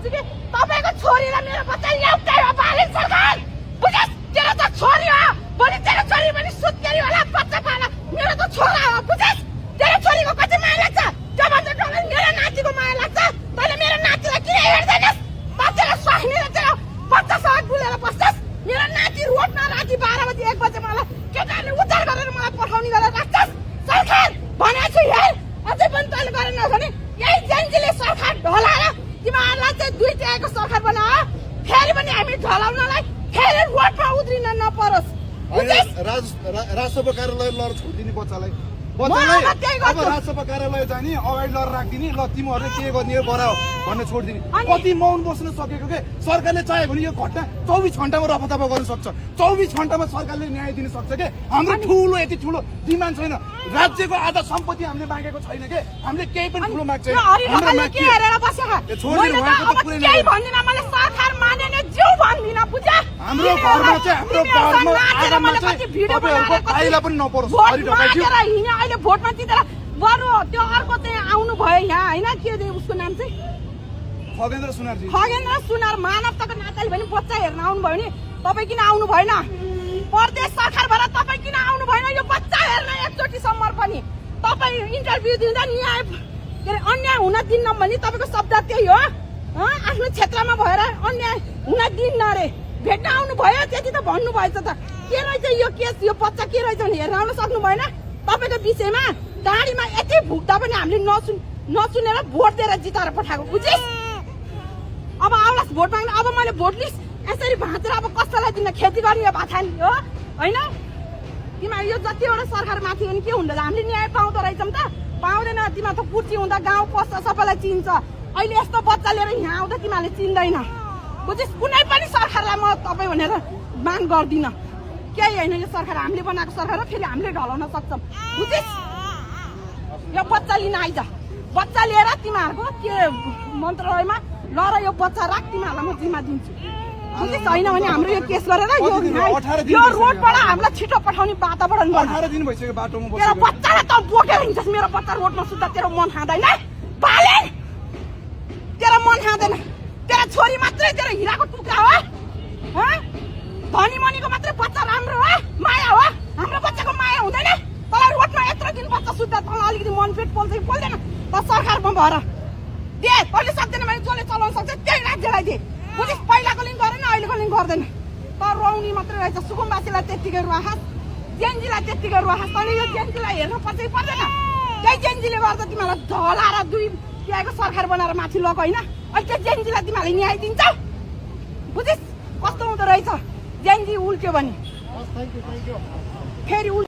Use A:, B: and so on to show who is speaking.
A: भन्छु कि तपाईको छोरी र मेरो बच्चा एउटै हो बालिन सरकार बुझ्यौ तेरो त छोरी हो भोलि तेरो छोरी पनि सुत्केरी होला बच्चा पाला मेरो त छोरा हो बुझ्यौ तेरो छोरीको कति माया लाग्छ त्यो भन्दा डबल मेरो नातिको माया लाग्छ तैले मेरो नातिलाई किन हेर्दैनस् बच्चालाई स्वास्नीले तेरो बच्चासँग बुलेर बस्छस् मेरो नाति रोडमा राति 12 बजे 1 बजे मलाई केटाले उद्धार गरेर मलाई पठाउने गरेर राख्छस् सरकार भनेको छु हेर अझै पनि तैले गरेनस् भने यही जेन्जीले सरकार ढलाएर तिमीहरूलाई चाहिँ दुई टिकाको सरकार बनाओ फेरि पनि हामी ढलाउनलाई फेरि रोडमा उत्रिन नपरोस्
B: राजसभा कार्यालय लर छोडिदिने बच्चालाई अब राजसभा कार्यालय जाने अगाडि लर राखिदिने ल तिमीहरूले के गर्ने यो गराओ भन्ने छोडिदिने कति मौन बस्न सकेको के सरकारले चाह्यो भने यो घटना 24 घण्टामा रफादफा गर्न सक्छ 24 घण्टामा सरकारले न्याय दिन सक्छ के हाम्रो ठुलो यति ठुलो डिमान्ड छैन राज्यको आधा सम्पत्ति हामीले मागेको छैन के हामीले केही पनि ठुलो माग छैन हाम्रो माग के
A: हेरेर बसेका
B: छोडिदिनु भएको त पुरै
A: केही भन्दिन मैले सरकार मानेन जिउ भन्दिन बुझ्या
B: हाम्रो घरमा चाहिँ हाम्रो घरमा चाहिँ तपाईहरुको पाइला पनि नपरोस् हरि ढकाइज्यू
A: अहिले भोटमा जितेर बरु त्यो अर्को चाहिँ आउनु भयो यहाँ हैन के दे उसको नाम चाहिँ
B: खगेन्द्र सुनारजी
A: खगेन्द्र सुनार मानवताको नाताले पनि बच्चा हेर्न आउनु भयो नि तपाई किन आउनु भएन प्रदेश सरकारबाट तपाई किन आउनु भएन यो बच्चा हेर्न एकचोटी सम्म पनि तपाई इन्टरभ्यु दिँदा न्याय के अन्याय हुन दिन्न भने तपाईको शब्द त्यही हो आफ्नो क्षेत्रमा भएर अन्याय हुन दिन्न रे भेट्न आउनु भयो त्यति त भन्नु भएछ त के रहेछ यो केस यो बच्चा के रहेछ भने हेर्न आउन सक्नु भएन तपाईको विषयमा गाडीमा यति भुक्दा पनि हामीले नसुनेर भोट दिएर जिताएर पठाएको बुझिस् अब आउलास भोट माग्न अब मैले भोट लिस्ट यसरी भाँचेर अब कसैलाई दिन खेती गर्ने भएको छ नि हो हैन तिमीहरू यो जतिवटा सरकार माथि अनि के हुँदैन हामीले न्याय पाउँदो रहेछौँ त पाउँदैन तिमीहरू त कुर्ची हुँदा गाउँ पस्छ सबैलाई चिन्छ अहिले यस्तो बच्चा लिएर यहाँ आउँदा तिमीहरूले चिन्दैन बुझिस् कुनै पनि सरकारलाई म तपाईँ भनेर माग गर्दिन केही होइन यो सरकार हामीले बनाएको सरकार हो फेरि हामीले ढलाउन सक्छौँ बुझिस् यो बच्चा लिन आइज बच्चा लिएर तिमीहरूको के मन्त्रालयमा ल र यो बच्चा राख तिमीहरूलाई म जिम्मा दिन्छु बुझिस् होइन भने हाम्रो यो केस गरेर यो रोडबाट हामीलाई छिटो पठाउने वातावरण बना
B: 18 दिन भइसक्यो बाटोमा बसेको
A: तेरो बच्चालाई त बोकेर हिँड्छस् मेरो बच्चा रोडमा सुत्दा तेरो मन खाँदैन बाले तेरो मन खाँदैन तेरो छोरी मात्रै तेरो हिराको टुक्रा हो धनी मनीको मात्रै बच्चा राम्रो हो माया हो हाम्रो बच्चाको माया हुँदैन तँलाई रोडमा यत्रो दिन बच्चा सुत्दा तँलाई अलिकति मन पेट पोल्छ कि पोल्दैन त सरकारमा भएर दे तैँले सक्दैन भने जसले चलाउन सक्छ त्यही राज्यलाई दे बुझिस् पहिलाको लिङ्क गरेन अहिलेको लिङ्क गर्दैन त रौनी मात्रै रहेछ सुकुम्बासीलाई त्यत्तिकै रुवाखास जेन्जीलाई त्यत्तिकै रुवाखास तैँले यो जेन्जीलाई हेर्न पछि पर्दैन त्यही जेन्जीले गर्दा तिमीहरूलाई ढलाएर दुई तिहाईको सरकार बनाएर माथि लग होइन अहिले त्यो जेन्जीलाई तिमीहरूले न्याय दिन्छौ बुझिस् कस्तो हुँदो रहेछ जेन्जी उल्ट्यो भने फेरि